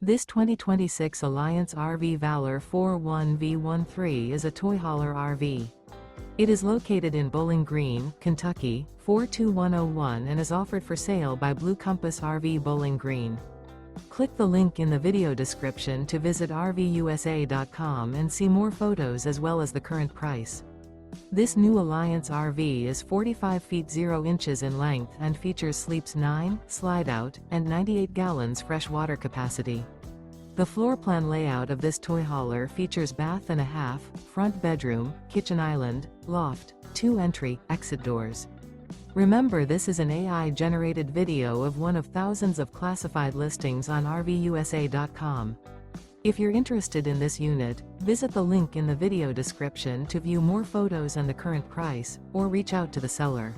This 2026 Alliance RV Valor 41V13 is a toy hauler RV. It is located in Bowling Green, Kentucky, 42101 and is offered for sale by Blue Compass RV Bowling Green. Click the link in the video description to visit RVUSA.com and see more photos as well as the current price. This new Alliance RV is 45 feet 0 inches in length and features sleeps 9, slide-out, and 98 gallons fresh water capacity. The floor plan layout of this toy hauler features bath and a half, front bedroom, kitchen island, loft, 2 entry, exit doors. Remember, this is an AI-generated video of one of thousands of classified listings on RVUSA.com. If you're interested in this unit, visit the link in the video description to view more photos and the current price, or reach out to the seller.